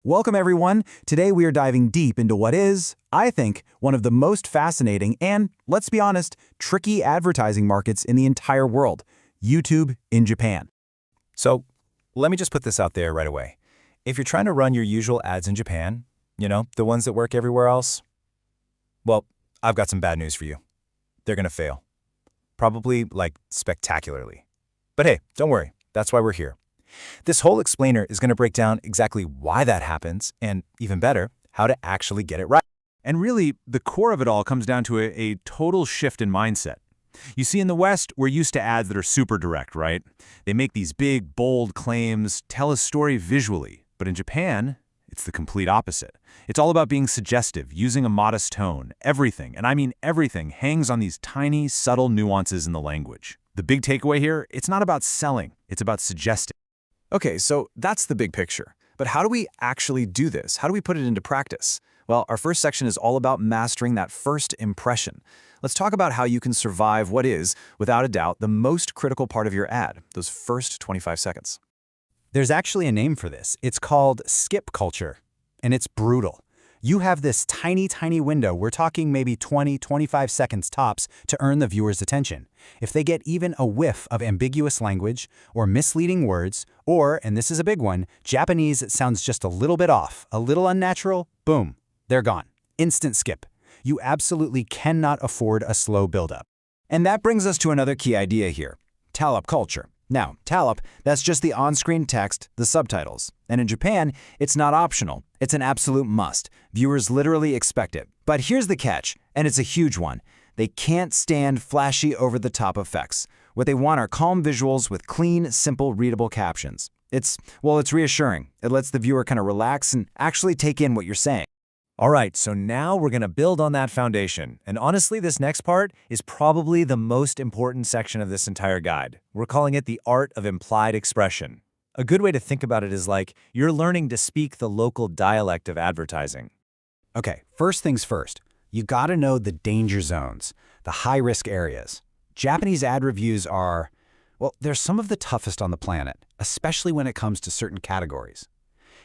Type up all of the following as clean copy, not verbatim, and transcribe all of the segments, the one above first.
Welcome, everyone. Today we are diving deep into what is, I think, one of the most fascinating and, let's be honest, tricky advertising markets in the entire world, YouTube in Japan. So, let me just put this out there right away. If you're trying to run your usual ads in Japan, the ones that work everywhere else, well, I've got some bad news for you. They're going to fail. Probably, spectacularly. But hey, don't worry. That's why we're here. This whole explainer is going to break down exactly why that happens and, even better, how to actually get it right. And really, the core of it all comes down to a total shift in mindset. You see, in the West, we're used to ads that are super direct, right? They make these big, bold claims, tell a story visually. But in Japan, it's the complete opposite. It's all about being suggestive, using a modest tone. Everything, and I mean everything, hangs on these tiny, subtle nuances in the language. The big takeaway here, it's not about selling, it's about suggesting. Okay, so that's the big picture. But how do we actually do this? How do we put it into practice? Well, our first section is all about mastering that first impression. Let's talk about how you can survive what is, without a doubt, the most critical part of your ad, those first 25 seconds. There's actually a name for this. It's called skip culture, and it's brutal. You have this tiny window, we're talking maybe 20-25 seconds tops, to earn the viewer's attention. If they get even a whiff of ambiguous language or misleading words, or, and this is a big one, Japanese that sounds just a little bit off, a little unnatural, boom, they're gone. Instant skip. You absolutely cannot afford a slow buildup. And that brings us to another key idea here, telop culture. Now, telop, that's just the on-screen text, the subtitles. And in Japan, it's not optional. It's an absolute must. Viewers literally expect it. But here's the catch, and it's a huge one. They can't stand flashy over-the-top effects. What they want are calm visuals with clean, simple, readable captions. It's reassuring. It lets the viewer kind of relax and actually take in what you're saying. All right, so now we're going to build on that foundation. And honestly, this next part is probably the most important section of this entire guide. We're calling it the art of implied expression. A good way to think about it is like you're learning to speak the local dialect of advertising. Okay, first things first. You gotta know the danger zones, the high-risk areas. Japanese ad reviews are, well, they're some of the toughest on the planet, especially when it comes to certain categories.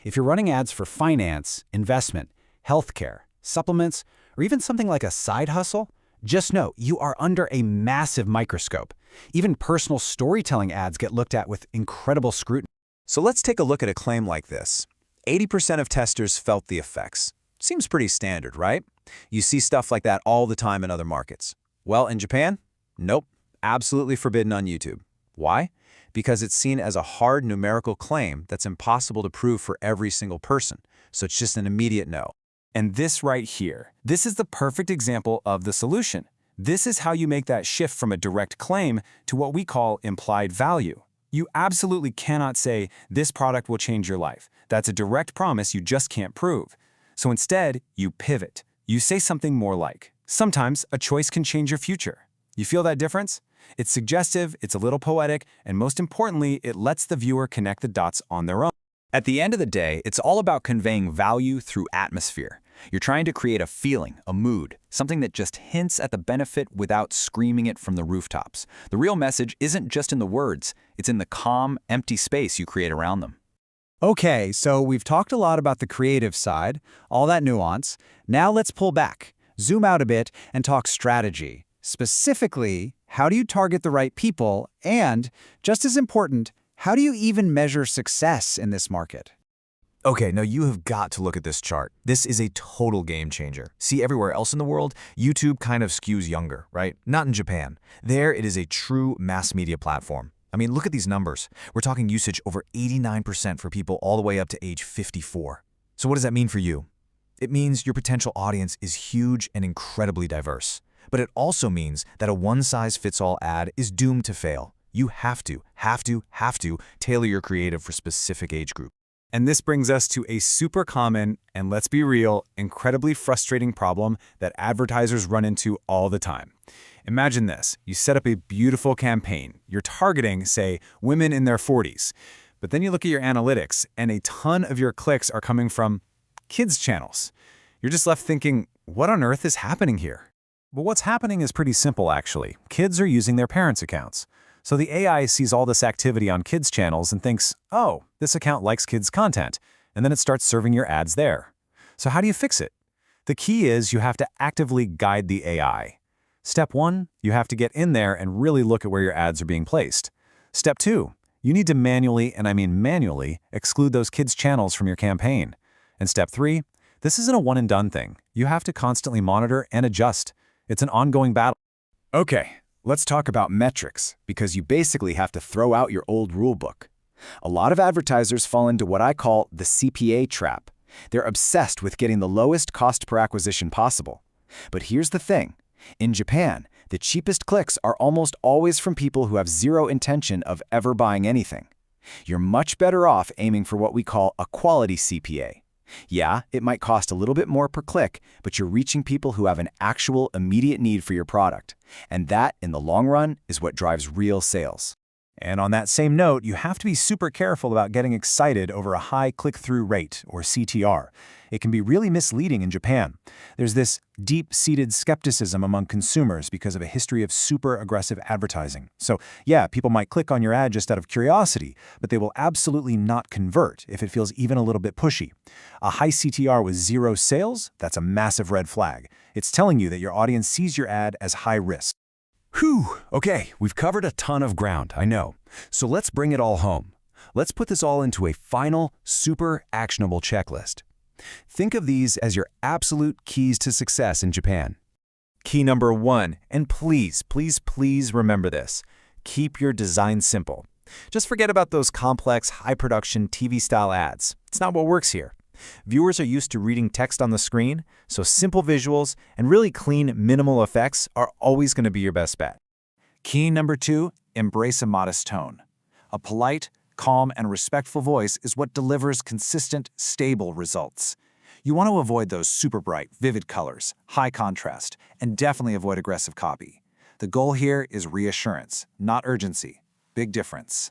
If you're running ads for finance, investment, healthcare, supplements, or even something like a side hustle, just know you are under a massive microscope. Even personal storytelling ads get looked at with incredible scrutiny. So let's take a look at a claim like this. 80% of testers felt the effects. Seems pretty standard, right? You see stuff like that all the time in other markets. Well, in Japan? Nope. Absolutely forbidden on YouTube. Why? Because it's seen as a hard numerical claim that's impossible to prove for every single person. So it's just an immediate no. And this right here, this is the perfect example of the solution. This is how you make that shift from a direct claim to what we call implied value. You absolutely cannot say, this product will change your life. That's a direct promise you just can't prove. So instead, you pivot. You say something more like, sometimes a choice can change your future. You feel that difference? It's suggestive, it's a little poetic, and most importantly, it lets the viewer connect the dots on their own. At the end of the day, it's all about conveying value through atmosphere. You're trying to create a feeling, a mood, something that just hints at the benefit without screaming it from the rooftops. The real message isn't just in the words, it's in the calm, empty space you create around them. Okay, so we've talked a lot about the creative side, all that nuance. Now let's pull back, zoom out a bit, and talk strategy. Specifically, how do you target the right people? And, just as important, how do you even measure success in this market? Okay, now you have got to look at this chart. This is a total game changer. See, everywhere else in the world, YouTube kind of skews younger, right? Not in Japan. There, it is a true mass media platform. I mean, look at these numbers. We're talking usage over 89% for people all the way up to age 54. So what does that mean for you? It means your potential audience is huge and incredibly diverse. But it also means that a one-size-fits-all ad is doomed to fail. You have to tailor your creative for specific age group. And this brings us to a super common, and let's be real, incredibly frustrating problem that advertisers run into all the time. Imagine this. You set up a beautiful campaign. You're targeting, say, women in their 40s. But then you look at your analytics, and a ton of your clicks are coming from kids' channels. You're just left thinking, what on earth is happening here? But what's happening is pretty simple, actually. Kids are using their parents' accounts. So the AI sees all this activity on kids' channels and thinks, oh, this account likes kids' content. and then it starts serving your ads there. So how do you fix it? The key is you have to actively guide the AI. Step 1, you have to get in there and really look at where your ads are being placed. Step 2, you need to manually, and I mean manually, exclude those kids' channels from your campaign. And step 3, this isn't a one-and-done thing. You have to constantly monitor and adjust. It's an ongoing battle. Okay, let's talk about metrics, because you basically have to throw out your old rulebook. A lot of advertisers fall into what I call the CPA trap. They're obsessed with getting the lowest cost per acquisition possible. But here's the thing. In Japan, the cheapest clicks are almost always from people who have zero intention of ever buying anything. You're much better off aiming for what we call a quality CPA. Yeah, it might cost a little bit more per click, but you're reaching people who have an actual immediate need for your product. And that, in the long run, is what drives real sales. And on that same note, you have to be super careful about getting excited over a high click-through rate, or CTR. It can be really misleading in Japan. There's this deep-seated skepticism among consumers because of a history of super aggressive advertising. So yeah, people might click on your ad just out of curiosity, but they will absolutely not convert if it feels even a little bit pushy. A high CTR with 0 sales, that's a massive red flag. It's telling you that your audience sees your ad as high risk. Whew, okay, we've covered a ton of ground, I know. So let's bring it all home. Let's put this all into a final, super actionable checklist. Think of these as your absolute keys to success in Japan. Key number 1, and please, please, please remember this. Keep your design simple. Just forget about those complex, high-production TV-style ads. It's not what works here. Viewers are used to reading text on the screen, so simple visuals and really clean, minimal effects are always going to be your best bet. Key number 2, embrace a modest tone. A polite, calm, and respectful voice is what delivers consistent, stable results. You want to avoid those super bright, vivid colors, high contrast, and definitely avoid aggressive copy. The goal here is reassurance, not urgency. Big difference.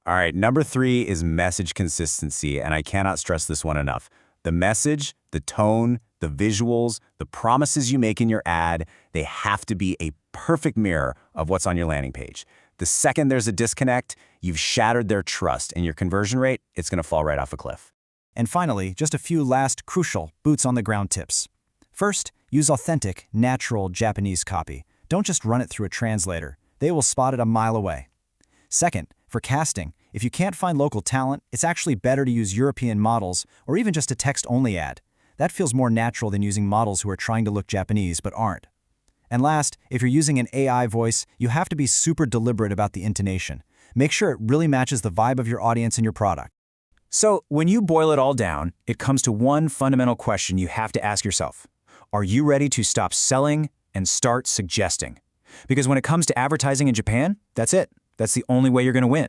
All right, number 3 is message consistency, and I cannot stress this one enough. The message, the tone, the visuals, the promises you make in your ad, they have to be a perfect mirror of what's on your landing page. The second there's a disconnect, you've shattered their trust, and your conversion rate, it's going to fall right off a cliff. And finally, just a few last crucial boots-on-the-ground tips. First, use authentic, natural Japanese copy. Don't just run it through a translator. They will spot it a mile away. Second, for casting, if you can't find local talent, it's actually better to use European models or even just a text-only ad. That feels more natural than using models who are trying to look Japanese but aren't. And last, if you're using an AI voice, you have to be super deliberate about the intonation. Make sure it really matches the vibe of your audience and your product. So when you boil it all down, it comes to one fundamental question you have to ask yourself. Are you ready to stop selling and start suggesting? Because when it comes to advertising in Japan, that's it. That's the only way you're going to win.